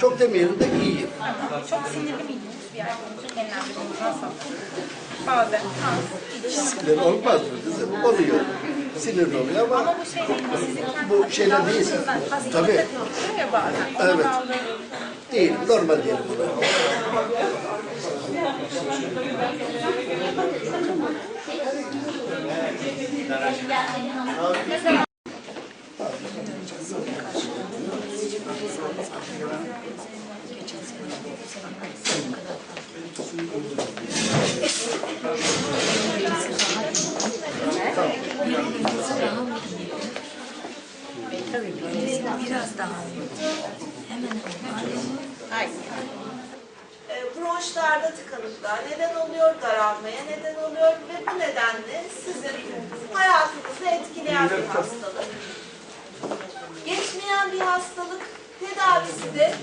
Çok demeyelim de iyiyim. Çok sinirli miydiniz bir arkadaşın genellikle nasıl? Bazen az. Sinir olmaz mı kızım? Oluyor. Sinirli oluyor ama Ama bu şey değil mi? Sizin kendi bu şeyler değil. hastalık Tabii. da çalışıyor ya bazen. Ona Evet. bağlı. Değil. Normal diyelim buna. Biraz daha hemen Bronşlarda tıkanıklığa neden oluyor, daralmaya neden oluyor ve bu nedenle sizin hayatınızı etkileyen bir hastalık. Geçmeyen bir hastalık, tedavisi de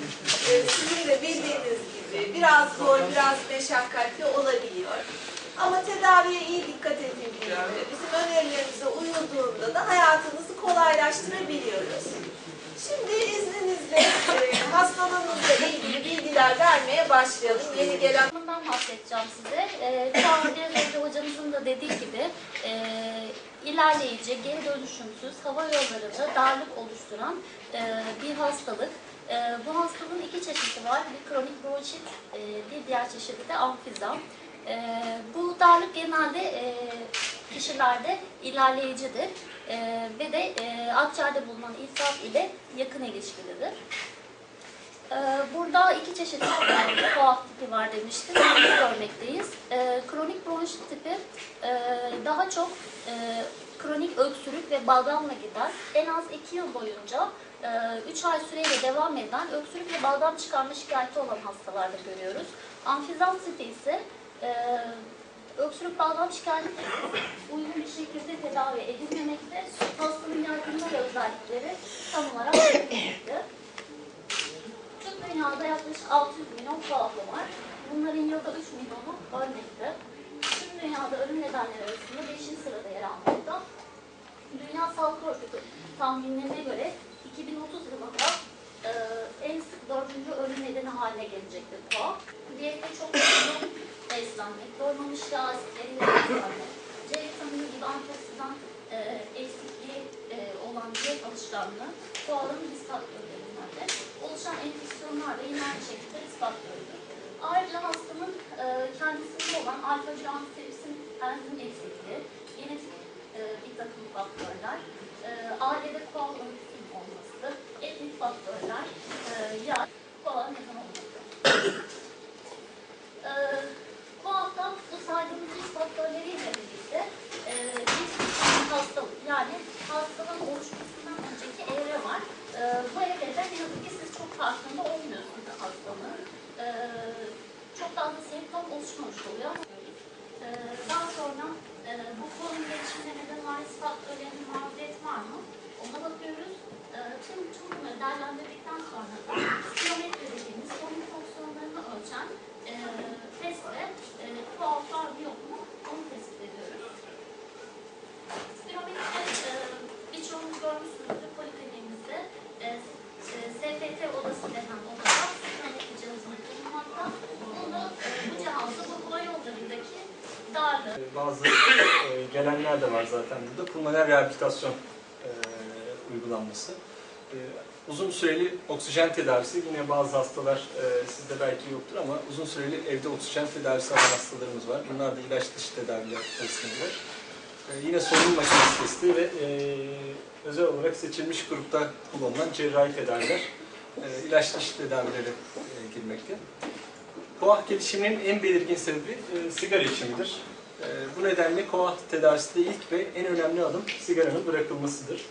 sizin de bildiğiniz gibi biraz zor, biraz meşakkatli olabiliyor. Ama tedaviye iyi dikkat edildiğinde, bizim önerilerimize uyulduğunda da hayatınızı kolaylaştırabiliyoruz. Şimdi izninizle hastalığınızla ilgili bilgiler vermeye başlayalım. Yeni gelen... Bundan bahsedeceğim size. Kaan biraz önce hocamızın da dediği gibi ilerleyici, geri dönüşümsüz hava yollarında darlık oluşturan bir hastalık. Bu hastalığın iki çeşidi var. Bir kronik bronşit, bir diğer çeşidi de amfizem. Bu darlık genelde kişilerde ilerleyicidir ve de akciğerde bulunan iltihap ile yakın ilişkilidir. Burada iki çeşit koah tipi var demiştim. Bunu görmekteyiz. Kronik bronşit tipi daha çok kronik öksürük ve balgamla gider. En az 2 yıl boyunca 3 ay süreyle devam eden öksürük ve balgam çıkarma şikayeti olan hastalarda görüyoruz. Amfizem tipi ise öksürük balgam şikayeti uygun bir şekilde tedavi edilmemekte, hastanın yaygınlığı ve özellikleri tam olarak bilinmektedir. Tüm dünyada yaklaşık 600 milyon koahlı var. Bunların yılda 3 milyonu ölmekte. Tüm dünyada ölüm nedenleri arasında 5. sırada yer almakta. Dünya Sağlık Örgütü tahminlerine göre 2030 yılında en sık 4. ölüm nedeni haline gelecektir koah. Diyette çok yoğun beslenmek, doymamış yağ asitleriyle beslenmek, C vitamini gibi antioksidan eksikliği olan diyet alışkanlığı koahların risk faktörlerindendir. Oluşan enfeksiyonlar da yine aynı şekilde risk faktörüdür. Ayrıca hastanın kendisinde olan alfa-1 antitirisin enzim eksikliği, genetik bir takım faktörler, ailede koah örgüsünün olması, etnik faktörler, yağ, koah neden olmaktadır. Bu hafta bu saydığımız risk faktörleriyle birlikte bir hastalık, yani hastalığın oluşmasından önceki evre var. Bu evrede ne yazık ki siz çok farkında olmuyorsunuz hastalığın. Çok fazla semptom oluşmamış oluyor. Daha sonra bu konunun gelişimine neden olan risk faktörlerinin maruziyet var mı? Ona bakıyoruz. Tüm bunları değerlendirdikten sonra spirometre dediğimiz solunum fonksiyonlarını ölçen testle koah var mı yok mu onu tespit ediyoruz. Spirometre birçoğunuz görmüşsünüzdür polikliniğimizde SPT odası denen odada spirometre cihazını bulunmakta. Bu cihazda bu hava yollarındaki darlığı. Bazı gelenler de var zaten burada. Pulmoner rehabilitasyon uygulanması. Uzun süreli oksijen tedavisi, yine bazı hastalar sizde belki yoktur ama uzun süreli evde oksijen tedavisi alan hastalarımız var. Bunlar da ilaç dışı tedaviler arasındalar. Yine solunum makinesi testi ve özel olarak seçilmiş grupta kullanılan cerrahi tedaviler, ilaç dışı tedavilere girmekte. Koah gelişiminin en belirgin sebebi sigara içimidir. Bu nedenle koah tedavisinde ilk ve en önemli adım sigaranın bırakılmasıdır.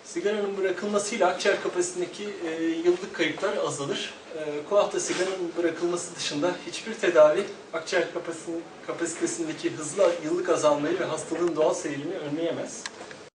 Sigaranın bırakılmasıyla akciğer kapasitesindeki yıllık kayıplar azalır. Koah'ta sigaranın bırakılması dışında hiçbir tedavi akciğer kapasitesindeki hızlı yıllık azalmayı ve hastalığın doğal seyrini önleyemez.